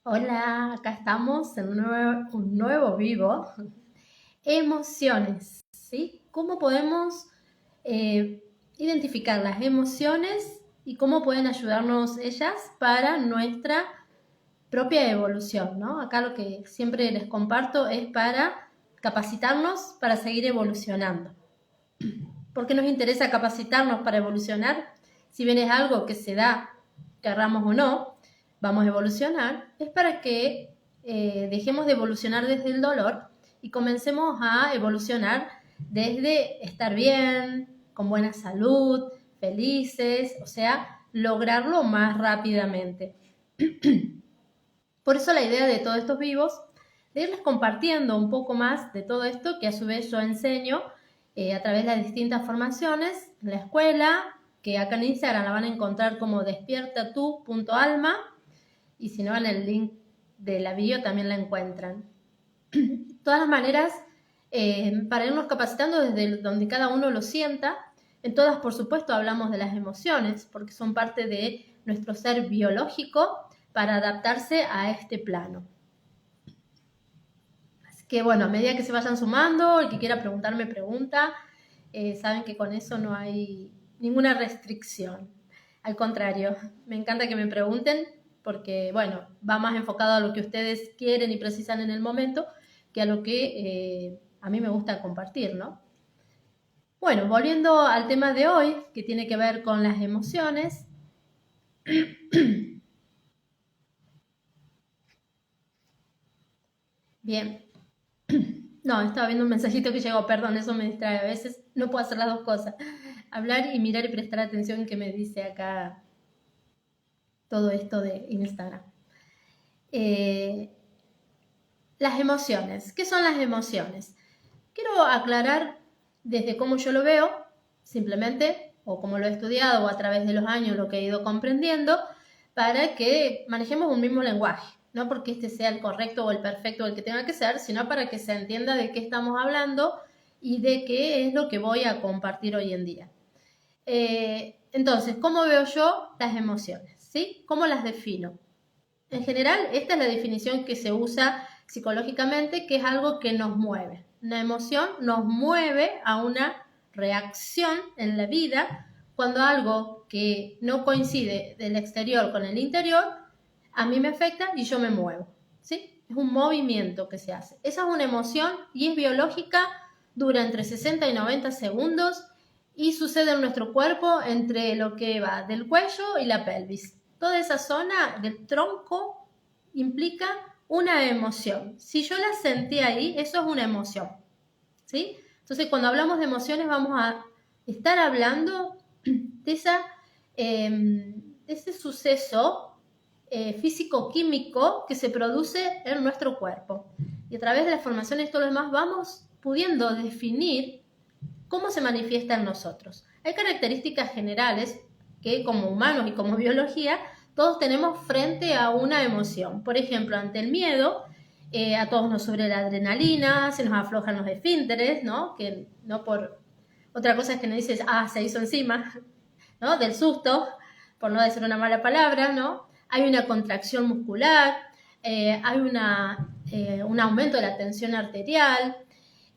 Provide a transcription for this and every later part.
Hola, acá estamos en un nuevo vivo. Emociones, ¿sí? ¿Cómo podemos eh, identificar las emociones y cómo pueden ayudarnos ellas para nuestra propia evolución, ¿no? Acá lo que siempre les comparto es para capacitarnos para seguir evolucionando. ¿Por qué nos interesa capacitarnos para evolucionar? Si bien es algo que se da, querramos o no, vamos a evolucionar, es para que dejemos de evolucionar desde el dolor y comencemos a evolucionar desde estar bien, con buena salud, felices, o sea, lograrlo más rápidamente. Por eso la idea de todos estos vivos, de irles compartiendo un poco más de todo esto que a su vez yo enseño a través de las distintas formaciones en la escuela, que acá en Instagram la van a encontrar como despiertatu.alma y si no en el link de la bio también la encuentran. De todas las maneras, para irnos capacitando desde donde cada uno lo sienta, en todas por supuesto hablamos de las emociones porque son parte de nuestro ser biológico para adaptarse a este plano. Así que bueno, a medida que se vayan sumando, el que quiera preguntarme pregunta, saben que con eso no hay ninguna restricción. Al contrario, me encanta que me pregunten porque, bueno, va más enfocado a lo que ustedes quieren y precisan en el momento que a lo que a mí me gusta compartir, ¿no? Bueno, volviendo al tema de hoy, que tiene que ver con las emociones. Bien, no, estaba viendo un mensajito que llegó, perdón, eso me distrae. A veces no puedo hacer las dos cosas. Hablar y mirar y prestar atención que me dice acá todo esto de Instagram. Eh, las emociones. ¿Qué son las emociones? Quiero aclarar desde cómo yo lo veo, simplemente, o como lo he estudiado, o a través de los años lo que he ido comprendiendo, para que manejemos un mismo lenguaje. No porque este sea el correcto o el perfecto o el que tenga que ser, sino para que se entienda de qué estamos hablando y de qué es lo que voy a compartir hoy en día. Entonces, ¿cómo veo yo las emociones? ¿Sí? ¿Cómo las defino? En general, esta es la definición que se usa psicológicamente, que es algo que nos mueve. Una emoción nos mueve a una reacción en la vida cuando algo que no coincide del exterior con el interior, a mí me afecta y yo me muevo. ¿Sí? Es un movimiento que se hace. Esa es una emoción y es biológica, dura entre 60 y 90 segundos y sucede en nuestro cuerpo entre lo que va del cuello y la pelvis. Toda esa zona del tronco implica una emoción. Si yo la sentí ahí, eso es una emoción. ¿Sí? Entonces, cuando hablamos de emociones, vamos a estar hablando de, de ese suceso físico-químico que se produce en nuestro cuerpo. Y a través de la formación y todo lo demás vamos pudiendo definir cómo se manifiesta en nosotros. Hay características generales que como humanos y como biología todos tenemos frente a una emoción. Por ejemplo, ante el miedo, a todos nos sube la adrenalina, se nos aflojan los esfínteres, ¿no? Que no por otra cosa es que nos dices, se hizo encima, ¿no? Del susto, por no decir una mala palabra, ¿no? Hay una contracción muscular, hay un aumento de la tensión arterial,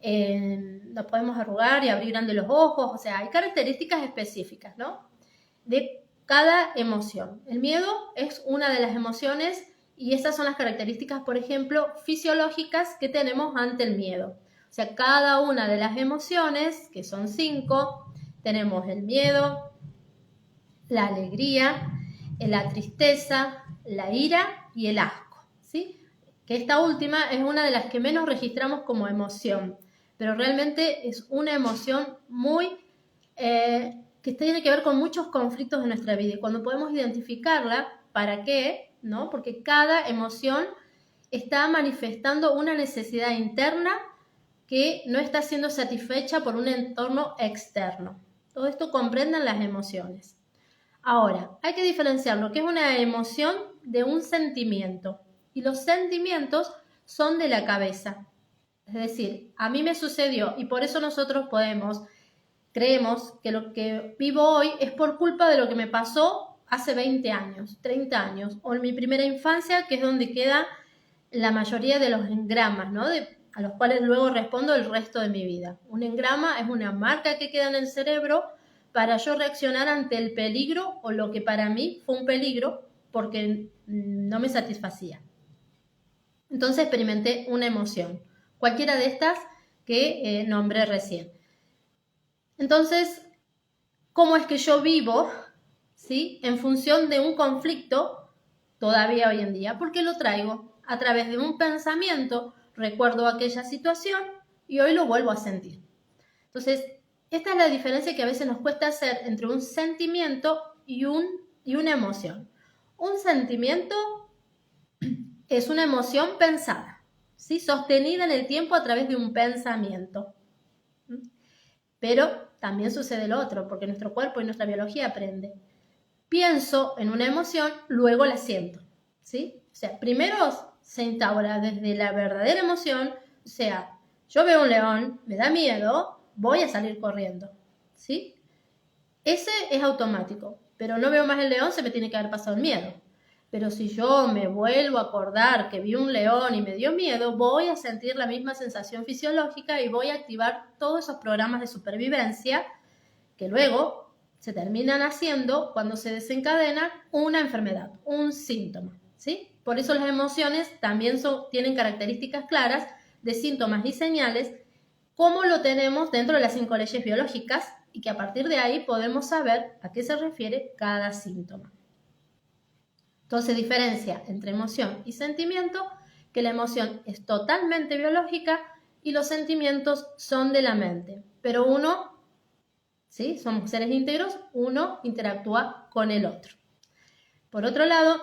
nos podemos arrugar y abrir grandes los ojos, o sea, hay características específicas, ¿no? De cada emoción. El miedo es una de las emociones y esas son las características, por ejemplo, fisiológicas que tenemos ante el miedo. O sea, cada una de las emociones, que son 5, tenemos el miedo, la alegría, la tristeza, la ira y el asco, ¿sí? Que esta última es una de las que menos registramos como emoción, pero realmente es una emoción muy que tiene que ver con muchos conflictos de nuestra vida y cuando podemos identificarla, ¿para qué? ¿No? Porque cada emoción está manifestando una necesidad interna que no está siendo satisfecha por un entorno externo. Todo esto comprenden las emociones. Ahora, hay que diferenciar lo que es una emoción de un sentimiento. Y los sentimientos son de la cabeza. Es decir, a mí me sucedió y por eso nosotros creemos que lo que vivo hoy es por culpa de lo que me pasó hace 20 años, 30 años, o en mi primera infancia, que es donde queda la mayoría de los engramas, ¿no? A los cuales luego respondo el resto de mi vida. Un engrama es una marca que queda en el cerebro para yo reaccionar ante el peligro o lo que para mí fue un peligro porque no me satisfacía. Entonces experimenté una emoción, cualquiera de estas que nombré recién. Entonces, ¿cómo es que yo vivo, ¿sí?, en función de un conflicto todavía hoy en día? Porque lo traigo a través de un pensamiento, recuerdo aquella situación y hoy lo vuelvo a sentir. Entonces, esta es la diferencia que a veces nos cuesta hacer entre un sentimiento y una emoción. Un sentimiento es una emoción pensada, ¿sí?, sostenida en el tiempo a través de un pensamiento. Pero también sucede lo otro, porque nuestro cuerpo y nuestra biología aprende. Pienso en una emoción, luego la siento, ¿sí? O sea, primero se instaura desde la verdadera emoción, o sea, yo veo un león, me da miedo, voy a salir corriendo, ¿sí? Ese es automático, pero no veo más el león, se me tiene que haber pasado el miedo. Pero si yo me vuelvo a acordar que vi un león y me dio miedo, voy a sentir la misma sensación fisiológica y voy a activar todos esos programas de supervivencia que luego se terminan haciendo cuando se desencadena una enfermedad, un síntoma, ¿sí? Por eso las emociones también tienen características claras de síntomas y señales, como lo tenemos dentro de las 5 leyes biológicas, y que a partir de ahí podemos saber a qué se refiere cada síntoma. Entonces, diferencia entre emoción y sentimiento, que la emoción es totalmente biológica y los sentimientos son de la mente. Pero uno, ¿sí?, somos seres íntegros, uno interactúa con el otro. Por otro lado,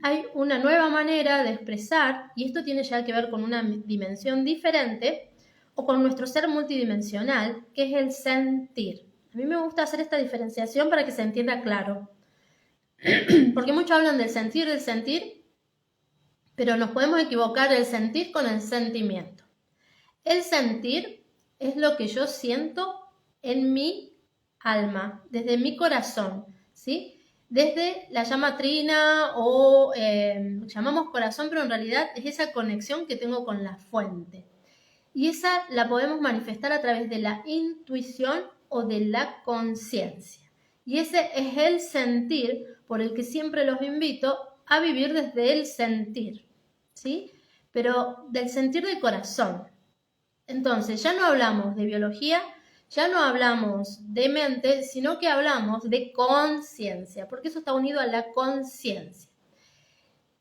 hay una nueva manera de expresar, y esto tiene ya que ver con una dimensión diferente, o con nuestro ser multidimensional, que es el sentir. A mí me gusta hacer esta diferenciación para que se entienda claro. Porque muchos hablan del sentir, pero nos podemos equivocar el sentir con el sentimiento. El sentir es lo que yo siento en mi alma, desde mi corazón, ¿sí? Desde la llama trina o llamamos corazón, pero en realidad es esa conexión que tengo con la fuente. Y esa la podemos manifestar a través de la intuición o de la conciencia. Y ese es el sentir por el que siempre los invito a vivir desde el sentir, ¿sí? Pero del sentir de corazón. Entonces, ya no hablamos de biología, ya no hablamos de mente, sino que hablamos de conciencia, porque eso está unido a la conciencia.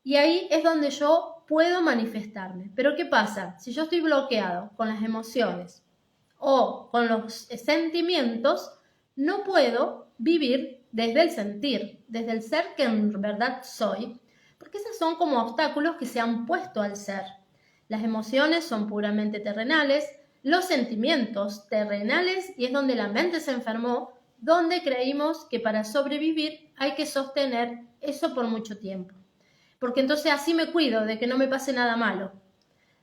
Y ahí es donde yo puedo manifestarme. Pero ¿qué pasa? Si yo estoy bloqueado con las emociones o con los sentimientos, no puedo vivir desde el sentir, desde el ser que en verdad soy, porque esos son como obstáculos que se han puesto al ser. Las emociones son puramente terrenales, los sentimientos terrenales, y es donde la mente se enfermó, donde creímos que para sobrevivir hay que sostener eso por mucho tiempo. Porque entonces así me cuido de que no me pase nada malo,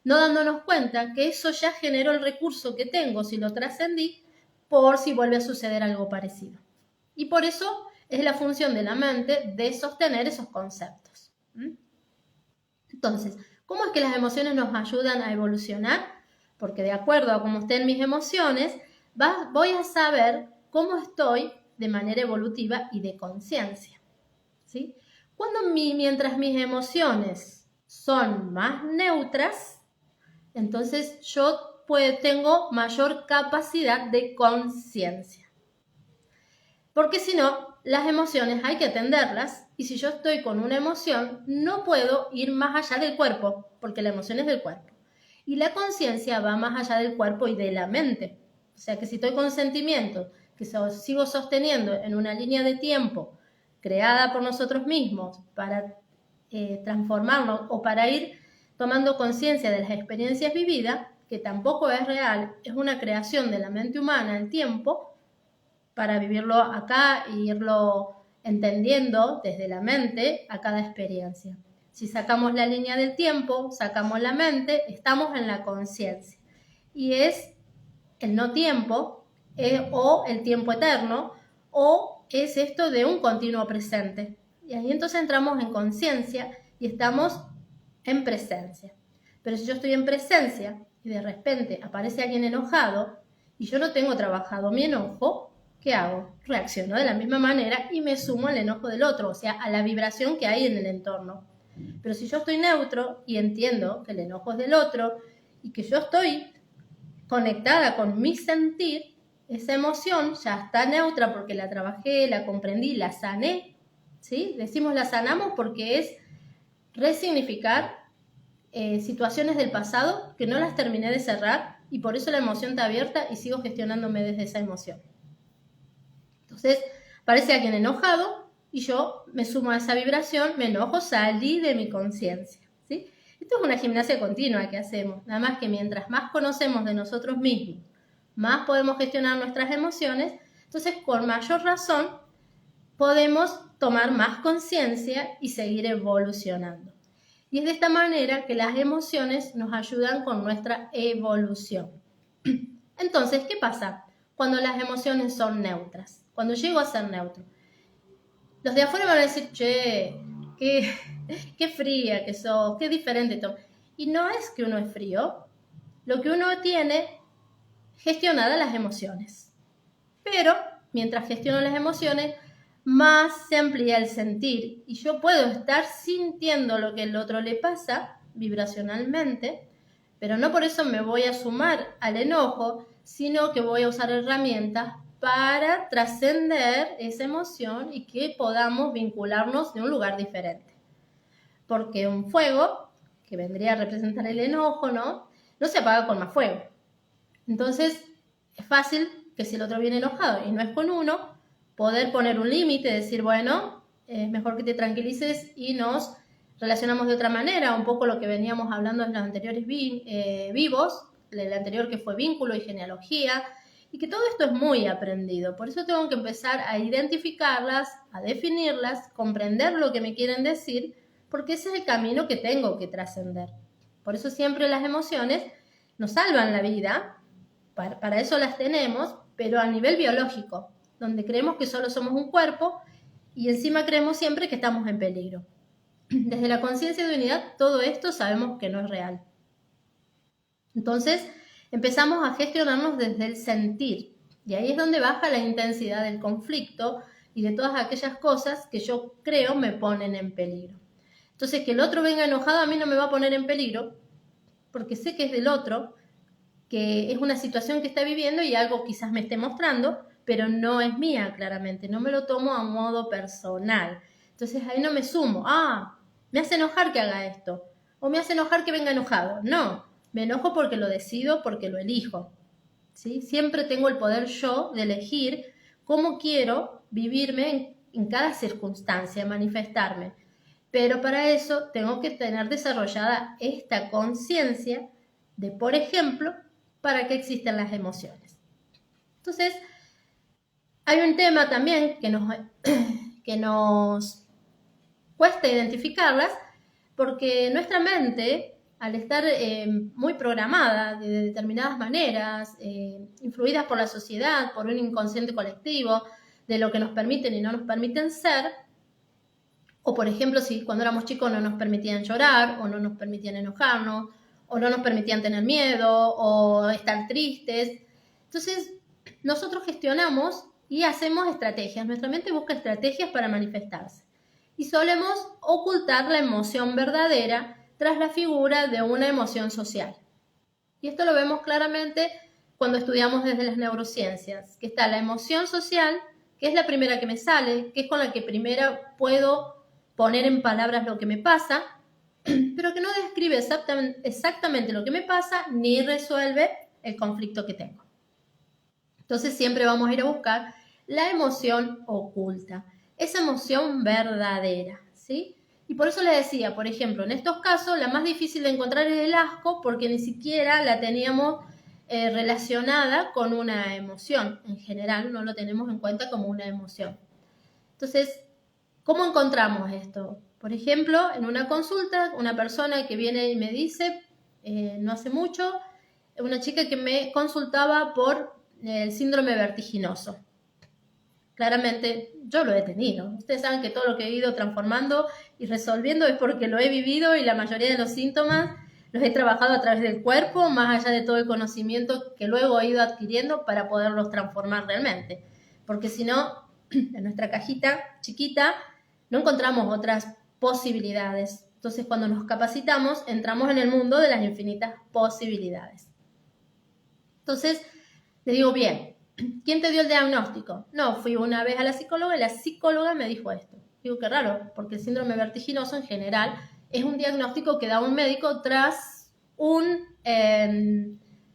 no dándonos cuenta que eso ya generó el recurso que tengo si lo trascendí por si vuelve a suceder algo parecido. Y por eso es la función de la mente de sostener esos conceptos. Entonces, ¿cómo es que las emociones nos ayudan a evolucionar? Porque de acuerdo a cómo estén mis emociones, voy a saber cómo estoy de manera evolutiva y de conciencia, ¿sí? Mientras mis emociones son más neutras, entonces yo tengo mayor capacidad de conciencia. Porque si no, las emociones hay que atenderlas, y si yo estoy con una emoción, no puedo ir más allá del cuerpo, porque la emoción es del cuerpo. Y la conciencia va más allá del cuerpo y de la mente. O sea que si estoy con sentimientos que sigo sosteniendo en una línea de tiempo creada por nosotros mismos para transformarnos o para ir tomando conciencia de las experiencias vividas, que tampoco es real, es una creación de la mente humana el tiempo, para vivirlo acá e irlo entendiendo desde la mente a cada experiencia. Si sacamos la línea del tiempo, sacamos la mente, estamos en la conciencia. Y es el no tiempo, o el tiempo eterno, o es esto de un continuo presente. Y ahí entonces entramos en conciencia y estamos en presencia. Pero si yo estoy en presencia y de repente aparece alguien enojado y yo no tengo trabajado mi enojo, ¿qué hago? Reacciono de la misma manera y me sumo al enojo del otro, o sea, a la vibración que hay en el entorno. Pero si yo estoy neutro y entiendo que el enojo es del otro y que yo estoy conectada con mi sentir, esa emoción ya está neutra porque la trabajé, la comprendí, la sané, ¿sí? Decimos la sanamos porque es resignificar situaciones del pasado que no las terminé de cerrar y por eso la emoción está abierta y sigo gestionándome desde esa emoción. Entonces, aparece alguien enojado y yo me sumo a esa vibración, me enojo, salí de mi conciencia, ¿sí? Esto es una gimnasia continua que hacemos, nada más que mientras más conocemos de nosotros mismos, más podemos gestionar nuestras emociones, entonces con mayor razón podemos tomar más conciencia y seguir evolucionando. Y es de esta manera que las emociones nos ayudan con nuestra evolución. Entonces, ¿qué pasa cuando las emociones son neutras? Cuando llego a ser neutro. Los de afuera van a decir, che, qué fría que sos, qué diferente todo. Y no es que uno es frío, lo que uno tiene gestionadas las emociones. Pero mientras gestiono las emociones, más se amplía el sentir y yo puedo estar sintiendo lo que el otro le pasa vibracionalmente, pero no por eso me voy a sumar al enojo, sino que voy a usar herramientas para trascender esa emoción y que podamos vincularnos de un lugar diferente. Porque un fuego, que vendría a representar el enojo, ¿no? No se apaga con más fuego. Entonces, es fácil que si el otro viene enojado y no es con uno, poder poner un límite, decir, bueno, es mejor que te tranquilices y nos relacionamos de otra manera, un poco lo que veníamos hablando en los anteriores vivos, el anterior que fue vínculo y genealogía, y que todo esto es muy aprendido, por eso tengo que empezar a identificarlas, a definirlas, comprender lo que me quieren decir, porque ese es el camino que tengo que trascender. Por eso siempre las emociones nos salvan la vida, para eso las tenemos, pero a nivel biológico, donde creemos que solo somos un cuerpo y encima creemos siempre que estamos en peligro. Desde la conciencia de unidad, todo esto sabemos que no es real. Entonces, empezamos a gestionarnos desde el sentir, y ahí es donde baja la intensidad del conflicto y de todas aquellas cosas que yo creo me ponen en peligro. Entonces, que el otro venga enojado a mí no me va a poner en peligro, porque sé que es del otro, que es una situación que está viviendo y algo quizás me esté mostrando, pero no es mía, claramente, no me lo tomo a modo personal. Entonces ahí no me sumo, me hace enojar que haga esto, o me hace enojar que venga enojado. No, me enojo porque lo decido, porque lo elijo. ¿Sí? Siempre tengo el poder yo de elegir cómo quiero vivirme en cada circunstancia, manifestarme. Pero para eso tengo que tener desarrollada esta conciencia de, por ejemplo, para qué existen las emociones. Entonces, hay un tema también que nos cuesta identificarlas, porque nuestra mente, al estar muy programada de determinadas maneras, influidas por la sociedad, por un inconsciente colectivo, de lo que nos permiten y no nos permiten ser, o por ejemplo, si cuando éramos chicos no nos permitían llorar, o no nos permitían enojarnos, o no nos permitían tener miedo, o estar tristes. Entonces, nosotros gestionamos y hacemos estrategias. Nuestra mente busca estrategias para manifestarse. Y solemos ocultar la emoción verdadera tras la figura de una emoción social. Y esto lo vemos claramente cuando estudiamos desde las neurociencias, que está la emoción social, que es la primera que me sale, que es con la que primero puedo poner en palabras lo que me pasa, pero que no describe exactamente lo que me pasa ni resuelve el conflicto que tengo. Entonces siempre vamos a ir a buscar la emoción oculta, esa emoción verdadera, ¿sí? Y por eso les decía, por ejemplo, en estos casos la más difícil de encontrar es el asco porque ni siquiera la teníamos relacionada con una emoción. En general no lo tenemos en cuenta como una emoción. Entonces, ¿cómo encontramos esto? Por ejemplo, en una consulta, una persona que viene y me dice, no hace mucho, una chica que me consultaba por el síndrome vertiginoso. claramente yo lo he tenido. Ustedes saben que todo lo que he ido transformando y resolviendo es porque lo he vivido y la mayoría de los síntomas los he trabajado a través del cuerpo, más allá de todo el conocimiento que luego he ido adquiriendo para poderlos transformar realmente. Porque si no, en nuestra cajita chiquita no encontramos otras posibilidades. Entonces, cuando nos capacitamos, entramos en el mundo de las infinitas posibilidades. Entonces, le digo, bien, ¿quién te dio el diagnóstico? No, fui una vez a la psicóloga y la psicóloga me dijo esto. Digo, qué raro, porque el síndrome vertiginoso en general es un diagnóstico que da un médico tras un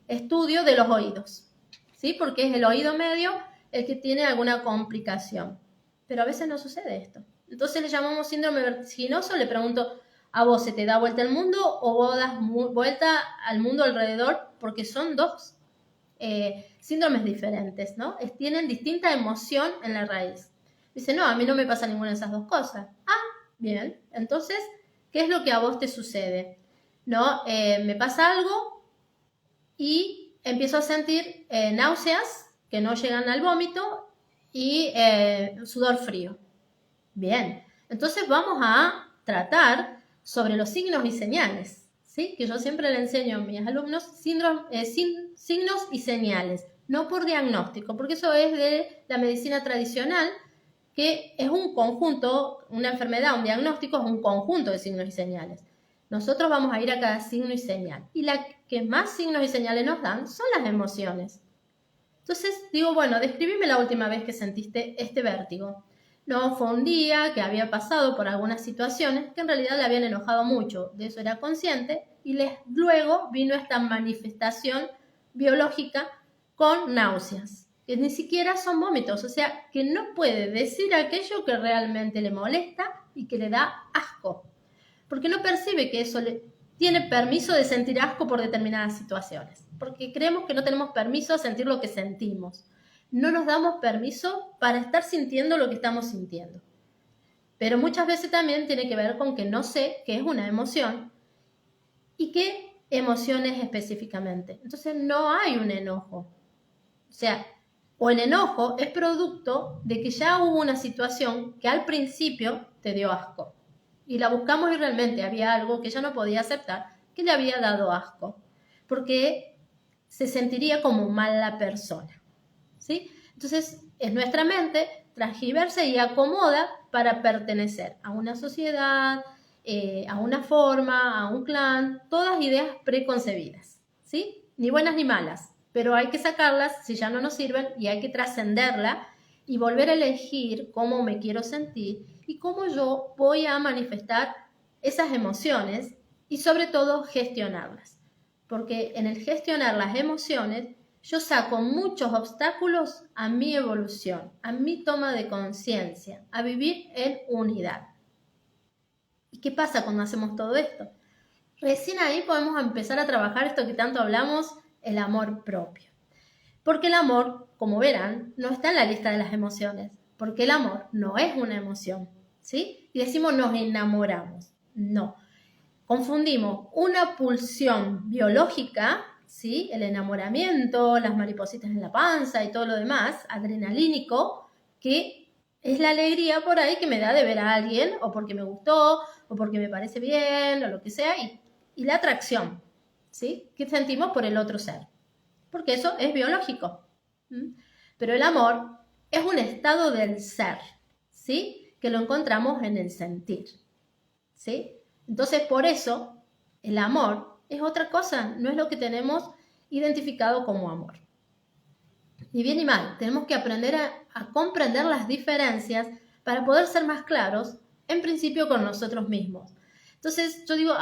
estudio de los oídos, ¿sí? Porque es el oído medio el que tiene alguna complicación. Pero a veces no sucede esto. Entonces le llamamos síndrome vertiginoso, le pregunto, ¿a vos se te da vuelta el mundo o vos das vuelta al mundo alrededor? Porque son dos síndromes diferentes, ¿no? Tienen distinta emoción en la raíz. Dice, no, a mí no me pasa ninguna de esas dos cosas. Ah, bien, entonces, ¿qué es lo que a vos te sucede? ¿No? Me pasa algo y empiezo a sentir náuseas que no llegan al vómito y sudor frío. Bien, entonces vamos a tratar sobre los signos y señales, ¿sí? Que yo siempre le enseño a mis alumnos signos y señales, no por diagnóstico, porque eso es de la medicina tradicional, que es un conjunto, una enfermedad, un diagnóstico es un conjunto de signos y señales. Nosotros vamos a ir a cada signo y señal. Y la que más signos y señales nos dan son las emociones. Entonces digo, bueno, describime la última vez que sentiste este vértigo. No, fue un día que había pasado por algunas situaciones que en realidad le habían enojado mucho, de eso era consciente, y luego vino esta manifestación biológica con náuseas, que ni siquiera son vómitos, o sea, que no puede decir aquello que realmente le molesta y que le da asco, porque no percibe que eso tiene permiso de sentir asco por determinadas situaciones, porque creemos que no tenemos permiso de sentir lo que sentimos. No nos damos permiso para estar sintiendo lo que estamos sintiendo. Pero muchas veces también tiene que ver con que no sé qué es una emoción y qué emoción es específicamente. Entonces no hay un enojo. O sea, o el enojo es producto de que ya hubo una situación que al principio te dio asco. Y la buscamos y realmente había algo que ella no podía aceptar, que le había dado asco. Porque se sentiría como mala persona. ¿Sí? Entonces, es nuestra mente transgiversa y acomoda para pertenecer a una sociedad, a una forma, a un clan, todas ideas preconcebidas, ¿sí? Ni buenas ni malas, pero hay que sacarlas si ya no nos sirven y hay que trascenderla y volver a elegir cómo me quiero sentir y cómo yo voy a manifestar esas emociones y sobre todo gestionarlas. Porque en el gestionar las emociones yo saco muchos obstáculos a mi evolución, a mi toma de conciencia, a vivir en unidad. ¿Y qué pasa cuando hacemos todo esto? Recién ahí podemos empezar a trabajar esto que tanto hablamos, el amor propio. Porque el amor, como verán, no está en la lista de las emociones, porque el amor no es una emoción, ¿sí? Y decimos nos enamoramos. No. Confundimos una pulsión biológica, ¿sí? El enamoramiento, las maripositas en la panza y todo lo demás, adrenalínico, que es la alegría por ahí que me da de ver a alguien, o porque me gustó, o porque me parece bien, o lo que sea, y la atracción, ¿sí? Que sentimos por el otro ser, porque eso es biológico. Pero el amor es un estado del ser, ¿sí? Que lo encontramos en el sentir, ¿sí? Entonces, por eso, el amor es otra cosa, no es lo que tenemos identificado como amor. Ni bien ni mal, tenemos que aprender a comprender las diferencias para poder ser más claros, en principio con nosotros mismos. Entonces, yo digo,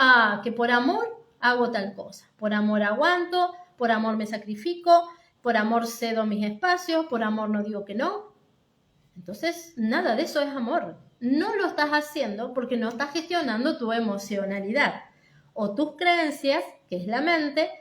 que por amor hago tal cosa, por amor aguanto, por amor me sacrifico, por amor cedo mis espacios, por amor no digo que no. Entonces, nada de eso es amor. No lo estás haciendo porque no estás gestionando tu emocionalidad o tus creencias, que es la mente,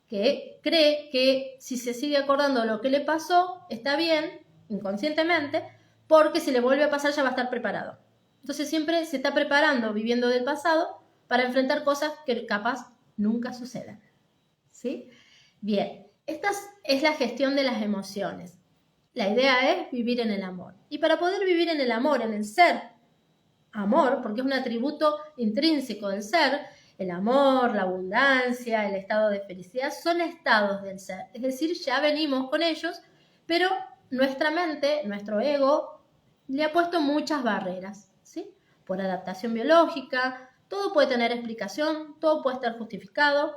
que cree que si se sigue acordando de lo que le pasó, está bien, inconscientemente, porque si le vuelve a pasar ya va a estar preparado. Entonces siempre se está preparando, viviendo del pasado, para enfrentar cosas que capaz nunca sucedan. ¿Sí? Bien, esta es la gestión de las emociones. La idea es vivir en el amor. Y para poder vivir en el amor, en el ser amor, porque es un atributo intrínseco del ser, el amor, la abundancia, el estado de felicidad, son estados del ser. Es decir, ya venimos con ellos, pero nuestra mente, nuestro ego, le ha puesto muchas barreras, ¿sí? Por adaptación biológica, todo puede tener explicación, todo puede estar justificado,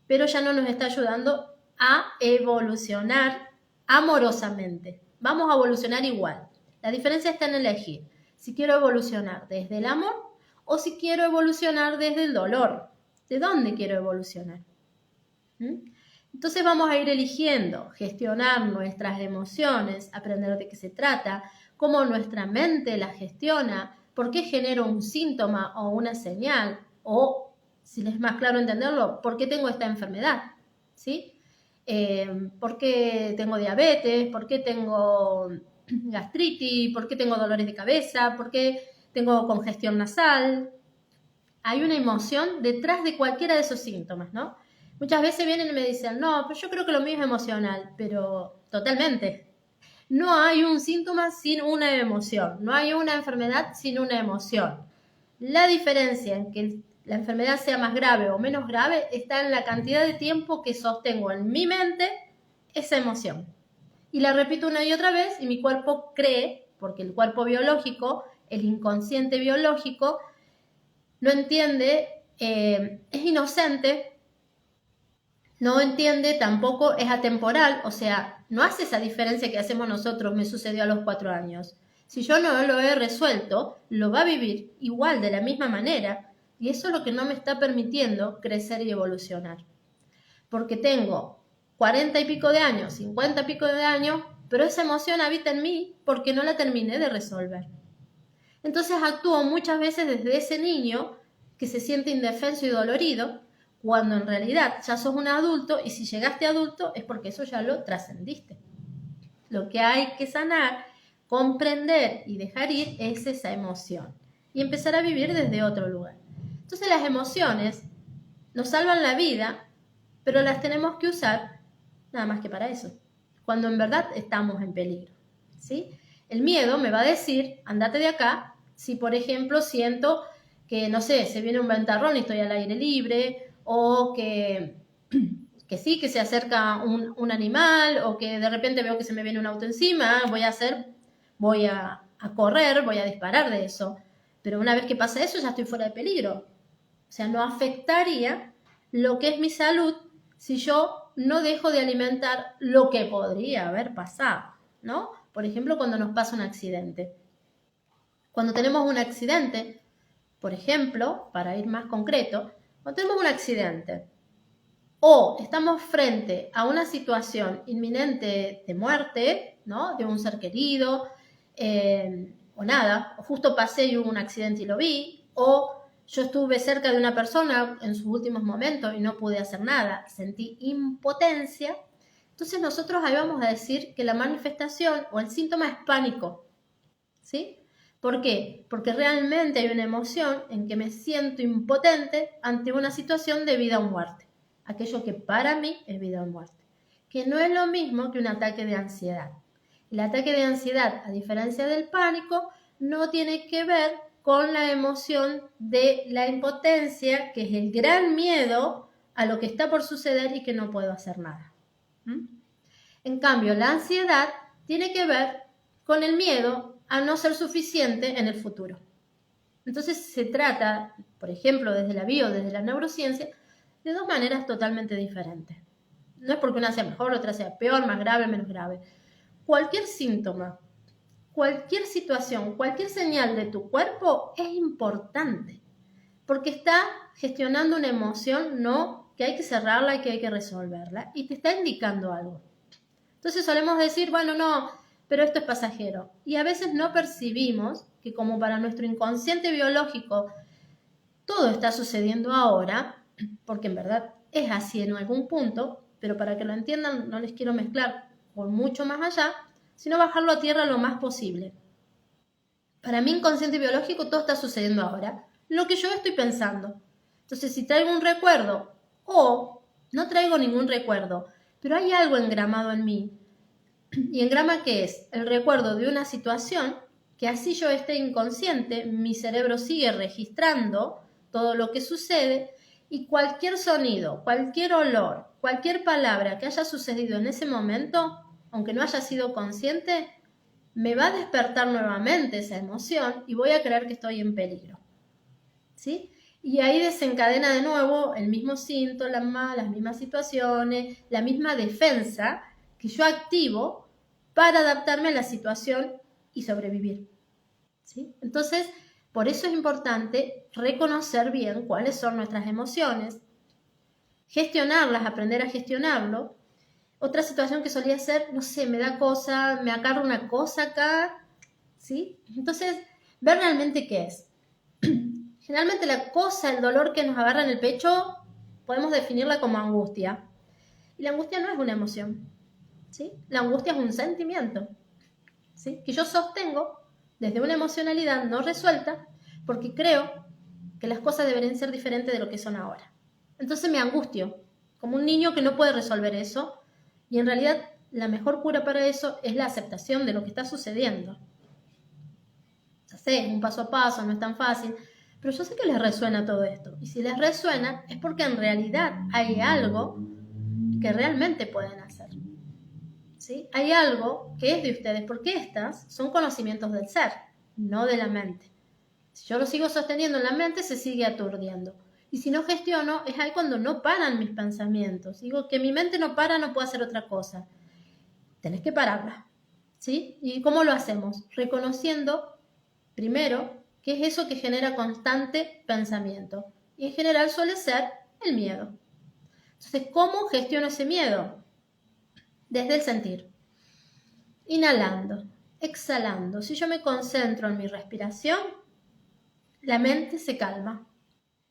pero ya no nos está ayudando a evolucionar amorosamente. Vamos a evolucionar igual. La diferencia está en elegir si quiero evolucionar desde el amor o si quiero evolucionar desde el dolor. ¿De dónde quiero evolucionar? Entonces vamos a ir eligiendo gestionar nuestras emociones, aprender de qué se trata, cómo nuestra mente las gestiona, por qué genero un síntoma o una señal, o, si les es más claro entenderlo, por qué tengo esta enfermedad, ¿sí? ¿Por qué tengo diabetes? ¿Por qué tengo gastritis? ¿Por qué tengo dolores de cabeza? ¿Por qué tengo congestión nasal? Hay una emoción detrás de cualquiera de esos síntomas, ¿no? Muchas veces vienen y me dicen, no, pero yo creo que lo mío es emocional, pero totalmente. No hay un síntoma sin una emoción, no hay una enfermedad sin una emoción. La diferencia en que la enfermedad sea más grave o menos grave está en la cantidad de tiempo que sostengo en mi mente esa emoción. Y la repito una y otra vez y mi cuerpo cree, porque el cuerpo biológico, el inconsciente biológico, no entiende, es inocente, no entiende, tampoco es atemporal, o sea, no hace esa diferencia que hacemos nosotros, me sucedió a los 4 años. Si yo no lo he resuelto, lo va a vivir igual, de la misma manera, y eso es lo que no me está permitiendo crecer y evolucionar. Porque tengo 40 y pico de años, 50 y pico de años, pero esa emoción habita en mí porque no la terminé de resolver. Entonces actúo muchas veces desde ese niño que se siente indefenso y dolorido, cuando en realidad ya sos un adulto y si llegaste adulto es porque eso ya lo trascendiste. Lo que hay que sanar, comprender y dejar ir es esa emoción y empezar a vivir desde otro lugar. Entonces las emociones nos salvan la vida, pero las tenemos que usar nada más que para eso, cuando en verdad estamos en peligro, ¿sí? El miedo me va a decir, andate de acá, si por ejemplo siento que, no sé, se viene un ventarrón y estoy al aire libre, o que sí, que se acerca un animal, o que de repente veo que se me viene un auto encima, voy a correr, voy a disparar de eso. Pero una vez que pasa eso ya estoy fuera de peligro. O sea, no afectaría lo que es mi salud si yo no dejo de alimentar lo que podría haber pasado, ¿no? Por ejemplo, cuando nos pasa un accidente. Cuando tenemos un accidente, por ejemplo, para ir más concreto, cuando tenemos un accidente o estamos frente a una situación inminente de muerte, ¿no? De un ser querido, o nada, o justo pasé y hubo un accidente y lo vi, o yo estuve cerca de una persona en sus últimos momentos y no pude hacer nada, sentí impotencia. Entonces nosotros ahí vamos a decir que la manifestación o el síntoma es pánico, ¿sí? ¿Por qué? Porque realmente hay una emoción en que me siento impotente ante una situación de vida o muerte. Aquello que para mí es vida o muerte. Que no es lo mismo que un ataque de ansiedad. El ataque de ansiedad, a diferencia del pánico, no tiene que ver con la emoción de la impotencia, que es el gran miedo a lo que está por suceder y que no puedo hacer nada. En cambio, la ansiedad tiene que ver con el miedo a no ser suficiente en el futuro. Entonces se trata, por ejemplo, desde la desde la neurociencia, de dos maneras totalmente diferentes. No es porque una sea mejor, otra sea peor, más grave, menos grave. Cualquier síntoma, cualquier situación, cualquier señal de tu cuerpo es importante, porque está gestionando una emoción, no que hay que cerrarla y que hay que resolverla, y te está indicando algo. Entonces solemos decir, bueno, no, pero esto es pasajero. Y a veces no percibimos que como para nuestro inconsciente biológico todo está sucediendo ahora, porque en verdad es así en algún punto, pero para que lo entiendan no les quiero mezclar con mucho más allá, sino bajarlo a tierra lo más posible. Para mi inconsciente biológico todo está sucediendo ahora, lo que yo estoy pensando. Entonces si traigo un recuerdo o no traigo ningún recuerdo, pero hay algo engramado en mí, Y engrama, ¿qué es? El recuerdo de una situación que así yo esté inconsciente, mi cerebro sigue registrando todo lo que sucede y cualquier sonido, cualquier olor, cualquier palabra que haya sucedido en ese momento, aunque no haya sido consciente, me va a despertar nuevamente esa emoción y voy a creer que estoy en peligro. ¿Sí? Y ahí desencadena de nuevo el mismo síntoma, las mismas situaciones, la misma defensa que yo activo para adaptarme a la situación y sobrevivir. ¿Sí? Entonces, por eso es importante reconocer bien cuáles son nuestras emociones, gestionarlas, aprender a gestionarlo. Otra situación que solía ser, no sé, me da cosa, me agarra una cosa acá, ¿sí? Entonces, ver realmente qué es. Generalmente la cosa, el dolor que nos agarra en el pecho, podemos definirla como angustia. Y la angustia no es una emoción, ¿sí? La angustia es un sentimiento, ¿sí? Que yo sostengo desde una emocionalidad no resuelta porque creo que las cosas deberían ser diferentes de lo que son ahora. Entonces me angustio, como un niño que no puede resolver eso, y en realidad la mejor cura para eso es la aceptación de lo que está sucediendo. Ya sé, un paso a paso, no es tan fácil, pero yo sé que les resuena todo esto. Y si les resuena es porque en realidad hay algo que realmente pueden hacer. ¿Sí? Hay algo que es de ustedes, porque estas son conocimientos del ser, no de la mente. Si yo lo sigo sosteniendo en la mente, se sigue aturdiendo. Y si no gestiono, es ahí cuando no paran mis pensamientos. Digo que mi mente no para, no puedo hacer otra cosa. Tenés que pararla. ¿Sí? ¿Y cómo lo hacemos? Reconociendo, primero, qué es eso que genera constante pensamiento. Y en general suele ser el miedo. Entonces, ¿cómo gestiono ese miedo? Desde el sentir. Inhalando, exhalando. Si yo me concentro en mi respiración, la mente se calma.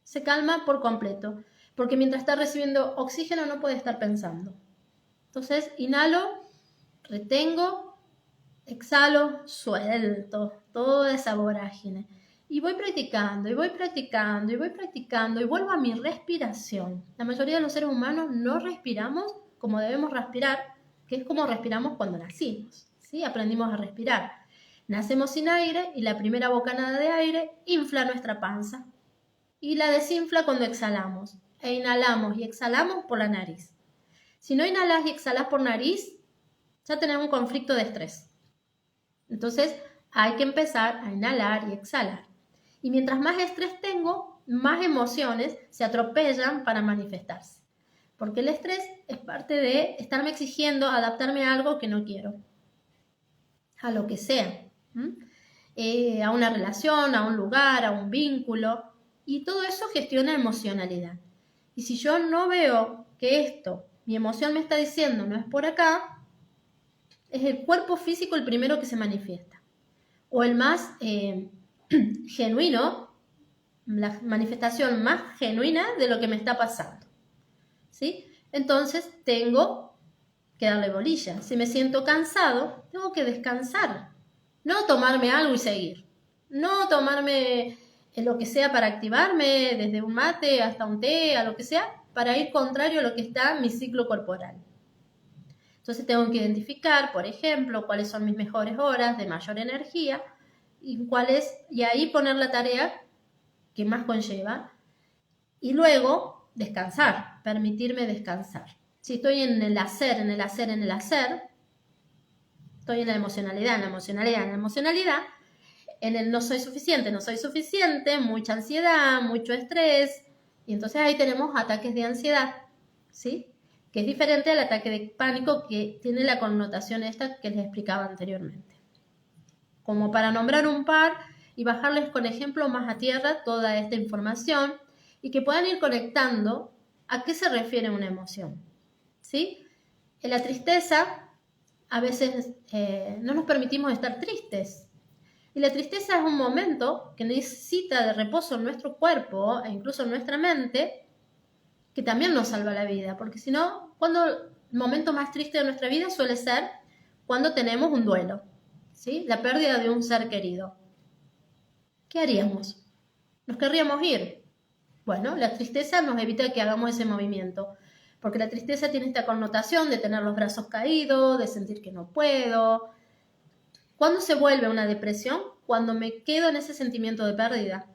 Se calma por completo, porque mientras está recibiendo oxígeno no puede estar pensando. Entonces, inhalo, retengo, exhalo, suelto toda esa vorágine. Y voy practicando, y voy practicando, y voy practicando, y vuelvo a mi respiración. La mayoría de los seres humanos no respiramos como debemos respirar, que es como respiramos cuando nacimos, ¿sí? Aprendimos a respirar. Nacemos sin aire y la primera bocanada de aire infla nuestra panza y la desinfla cuando exhalamos. E inhalamos y exhalamos por la nariz. Si no inhalas y exhalas por nariz, ya tenemos un conflicto de estrés. Entonces hay que empezar a inhalar y exhalar. Y mientras más estrés tengo, más emociones se atropellan para manifestarse. Porque el estrés es parte de estarme exigiendo adaptarme a algo que no quiero. A lo que sea. A una relación, a un lugar, a un vínculo. Y todo eso gestiona emocionalidad. Y si yo no veo que esto, mi emoción me está diciendo, no es por acá, es el cuerpo físico el primero que se manifiesta. O el más genuino, la manifestación más genuina de lo que me está pasando. ¿Sí? Entonces tengo que darle bolilla. Si me siento cansado, tengo que descansar. No tomarme algo y seguir. No tomarme lo que sea para activarme, desde un mate hasta un té, a lo que sea, para ir contrario a lo que está en mi ciclo corporal. Entonces tengo que identificar, por ejemplo, cuáles son mis mejores horas de mayor energía y ahí poner la tarea que más conlleva y luego descansar, permitirme descansar. Si estoy en el hacer, estoy en la emocionalidad, en el no soy suficiente, mucha ansiedad, mucho estrés, y entonces ahí tenemos ataques de ansiedad, ¿sí? Que es diferente al ataque de pánico que tiene la connotación esta que les explicaba anteriormente. Como para nombrar un par y bajarles con ejemplo más a tierra toda esta información y que puedan ir conectando a qué se refiere una emoción, ¿sí? En la tristeza a veces no nos permitimos estar tristes. Y la tristeza es un momento que necesita de reposo en nuestro cuerpo e incluso en nuestra mente, que también nos salva la vida. Porque si no, el momento más triste de nuestra vida suele ser cuando tenemos un duelo, ¿sí? La pérdida de un ser querido. ¿Qué haríamos? ¿Nos querríamos ir? Bueno, la tristeza nos evita que hagamos ese movimiento. porque la tristeza tiene esta connotación de tener los brazos caídos, de sentir que no puedo. ¿Cuándo se vuelve una depresión? Cuando me quedo en ese sentimiento de pérdida.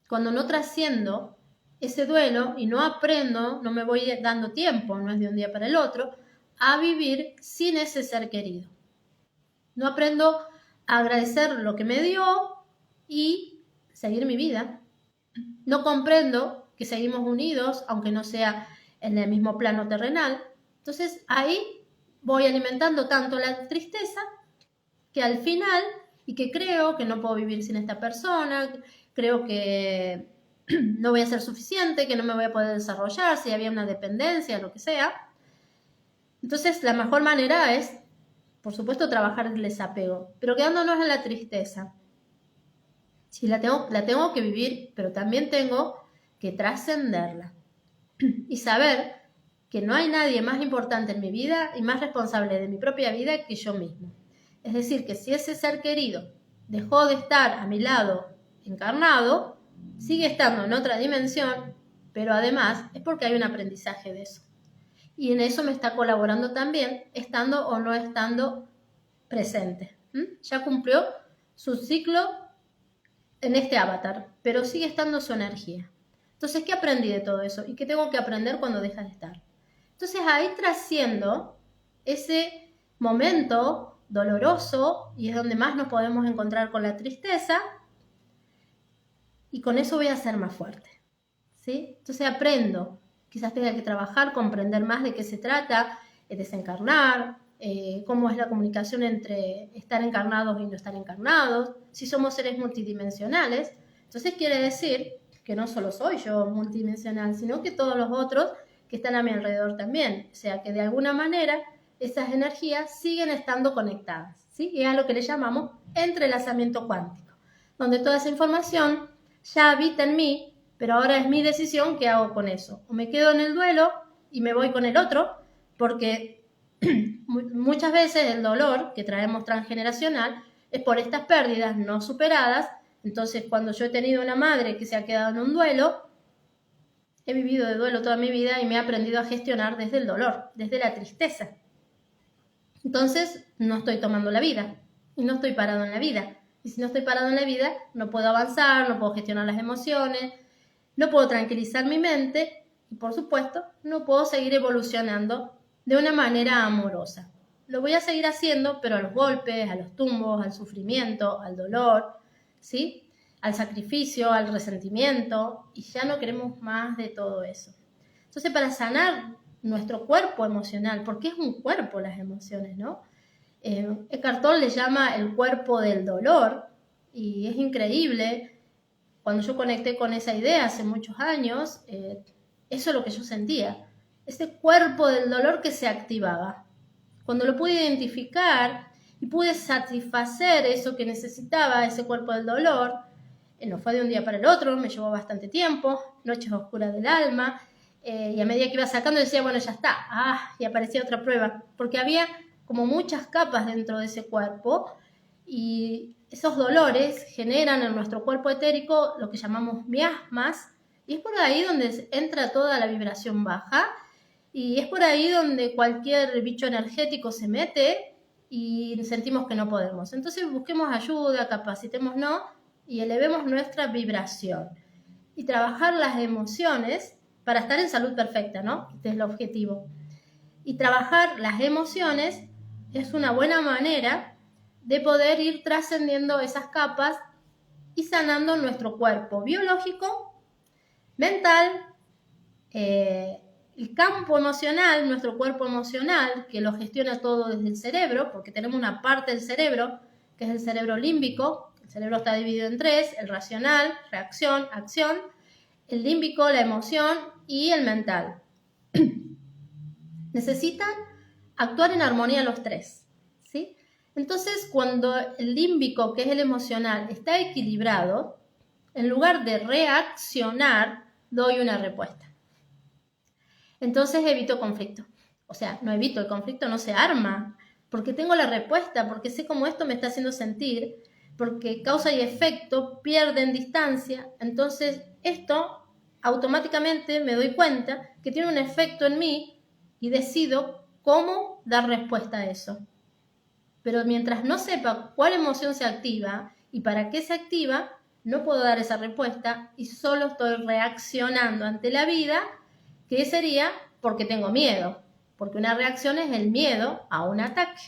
Cuando no trasciendo ese duelo y no aprendo, no me voy dando tiempo, no es de un día para el otro, a vivir sin ese ser querido. No aprendo a agradecer lo que me dio y seguir mi vida. No comprendo que seguimos unidos, aunque no sea en el mismo plano terrenal. Entonces ahí voy alimentando tanto la tristeza que al final, y que creo que no puedo vivir sin esta persona, creo que no voy a ser suficiente, que no me voy a poder desarrollar, si había una dependencia, lo que sea. Entonces la mejor manera es, por supuesto, trabajar el desapego, pero quedándonos en la tristeza. Sí, la tengo que vivir, pero también tengo que trascenderla y saber que no hay nadie más importante en mi vida y más responsable de mi propia vida que yo mismo. Es decir, que si ese ser querido dejó de estar a mi lado encarnado, sigue estando en otra dimensión, pero además es porque hay un aprendizaje de eso. Y en eso me está colaborando también, estando o no estando presente. Ya cumplió su ciclo en este avatar, pero sigue estando su energía. Entonces, ¿qué aprendí de todo eso? ¿Y qué tengo que aprender cuando deja de estar? Entonces, ahí trasciendo ese momento doloroso, y es donde más nos podemos encontrar con la tristeza, y con eso voy a ser más fuerte, ¿sí? Entonces aprendo, quizás tenga que trabajar, comprender más de qué se trata, desencarnar, cómo es la comunicación entre estar encarnados y no estar encarnados, si somos seres multidimensionales. Entonces quiere decir que no solo soy yo multidimensional, sino que todos los otros que están a mi alrededor también. O sea que de alguna manera esas energías siguen estando conectadas, ¿sí? Y es a lo que le llamamos entrelazamiento cuántico, donde toda esa información ya habita en mí, pero ahora es mi decisión qué hago con eso. O me quedo en el duelo y me voy con el otro, porque muchas veces el dolor que traemos transgeneracional es por estas pérdidas no superadas. Entonces, cuando yo he tenido una madre que se ha quedado en un duelo, he vivido de duelo toda mi vida y me he aprendido a gestionar desde el dolor, desde la tristeza. Entonces, no estoy tomando la vida y no estoy parado en la vida. Y si no estoy parado en la vida, no puedo avanzar, no puedo gestionar las emociones, no puedo tranquilizar mi mente y, por supuesto, no puedo seguir evolucionando de una manera amorosa. Lo voy a seguir haciendo, pero a los golpes, a los tumbos, al sufrimiento, al dolor, ¿sí? Al sacrificio, al resentimiento, y ya no queremos más de todo eso. Entonces, para sanar nuestro cuerpo emocional, porque es un cuerpo las emociones, ¿no? Eckhart Tolle le llama el cuerpo del dolor, y es increíble. Cuando yo conecté con esa idea hace muchos años, eso es lo que yo sentía, ese cuerpo del dolor que se activaba. Cuando lo pude identificar y pude satisfacer eso que necesitaba, ese cuerpo del dolor, no fue de un día para el otro, me llevó bastante tiempo, noches oscuras del alma, y a medida que iba sacando decía, bueno, ya está, y aparecía otra prueba, porque había como muchas capas dentro de ese cuerpo, y esos dolores generan en nuestro cuerpo etérico lo que llamamos miasmas, y es por ahí donde entra toda la vibración baja, y es por ahí donde cualquier bicho energético se mete y sentimos que no podemos. Entonces busquemos ayuda, capacitémonos y elevemos nuestra vibración. Y trabajar las emociones para estar en salud perfecta, ¿no? Este es el objetivo. Y trabajar las emociones es una buena manera de poder ir trascendiendo esas capas y sanando nuestro cuerpo biológico, mental, el campo emocional, nuestro cuerpo emocional, que lo gestiona todo desde el cerebro, porque tenemos una parte del cerebro, que es el cerebro límbico. El cerebro está dividido en tres: el racional, reacción, acción, el límbico, la emoción, y el mental. Necesitan actuar en armonía los tres, ¿sí? Entonces, cuando el límbico, que es el emocional, está equilibrado, en lugar de reaccionar, doy una respuesta. Entonces evito conflicto. O sea, no evito el conflicto, no se arma, porque tengo la respuesta, porque sé cómo esto me está haciendo sentir, porque causa y efecto pierden distancia. Entonces esto automáticamente me doy cuenta que tiene un efecto en mí y decido cómo dar respuesta a eso. Pero mientras no sepa cuál emoción se activa y para qué se activa, no puedo dar esa respuesta y solo estoy reaccionando ante la vida, que sería porque tengo miedo, porque una reacción es el miedo a un ataque.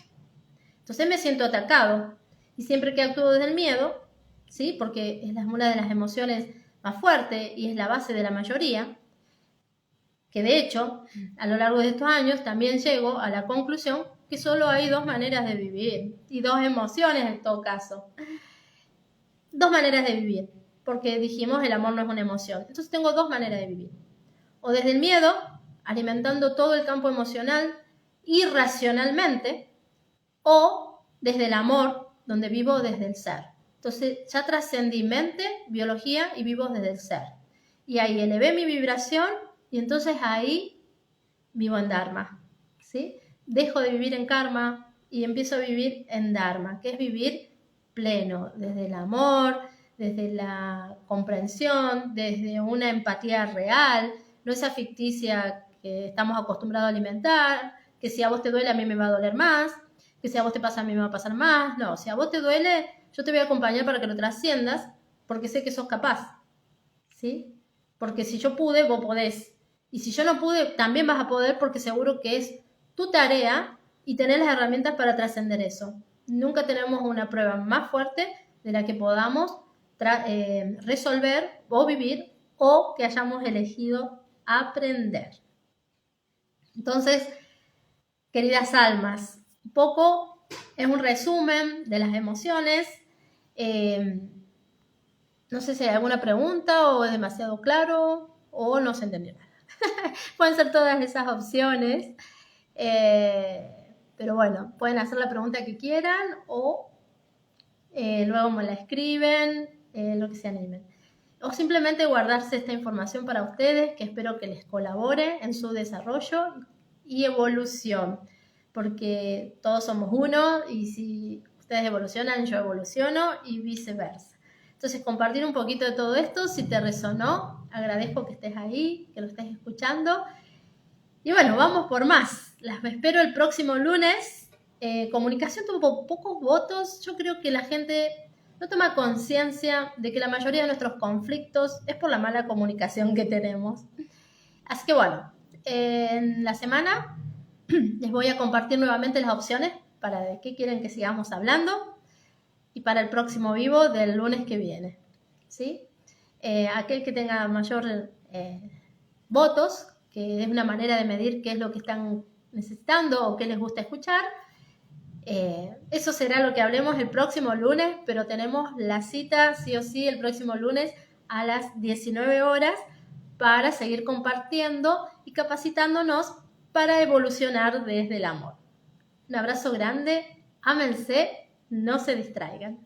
Entonces me siento atacado y siempre que actúo desde el miedo, ¿sí? Porque es una de las emociones más fuertes y es la base de la mayoría, que de hecho, a lo largo de estos años también llego a la conclusión que solo hay dos maneras de vivir y dos emociones en todo caso. Dos maneras de vivir, porque dijimos el amor no es una emoción. Entonces tengo dos maneras de vivir. O desde el miedo, alimentando todo el campo emocional irracionalmente, o desde el amor, donde vivo desde el ser. Entonces ya trascendí mente, biología y vivo desde el ser. Y ahí elevé mi vibración y entonces ahí vivo en Dharma, ¿sí? Dejo de vivir en karma y empiezo a vivir en Dharma, que es vivir pleno, desde el amor, desde la comprensión, desde una empatía real, no esa ficticia que estamos acostumbrados a alimentar, que si a vos te duele a mí me va a doler más, que si a vos te pasa a mí me va a pasar más. No, si a vos te duele, yo te voy a acompañar para que lo trasciendas, porque sé que sos capaz, ¿sí? Porque si yo pude, vos podés. Y si yo no pude, también vas a poder, porque seguro que es tu tarea y tener las herramientas para trascender eso. Nunca tenemos una prueba más fuerte de la que podamos resolver o vivir o que hayamos elegido aprender. Entonces, queridas almas, un poco es un resumen de las emociones. No sé si hay alguna pregunta o es demasiado claro o no se entendió nada. Pueden ser todas esas opciones. Pero bueno, pueden hacer la pregunta que quieran o luego me la escriben, lo que se animen. O simplemente guardarse esta información para ustedes, que espero que les colabore en su desarrollo y evolución, porque todos somos uno y si ustedes evolucionan, yo evoluciono y viceversa. Entonces, compartir un poquito de todo esto, si te resonó, agradezco que estés ahí, que lo estés escuchando. Y bueno, vamos por más. Las espero el próximo lunes. Comunicación tuvo pocos votos. Yo creo que la gente no toma conciencia de que la mayoría de nuestros conflictos es por la mala comunicación que tenemos. Así que bueno, en la semana les voy a compartir nuevamente las opciones para de qué quieren que sigamos hablando y para el próximo vivo del lunes que viene, ¿sí? Aquel que tenga mayor votos, que es una manera de medir qué es lo que están necesitando o qué les gusta escuchar. Eso será lo que hablemos el próximo lunes, pero tenemos la cita sí o sí el próximo lunes a las 19 horas para seguir compartiendo y capacitándonos para evolucionar desde el amor. Un abrazo grande, ámense, no se distraigan.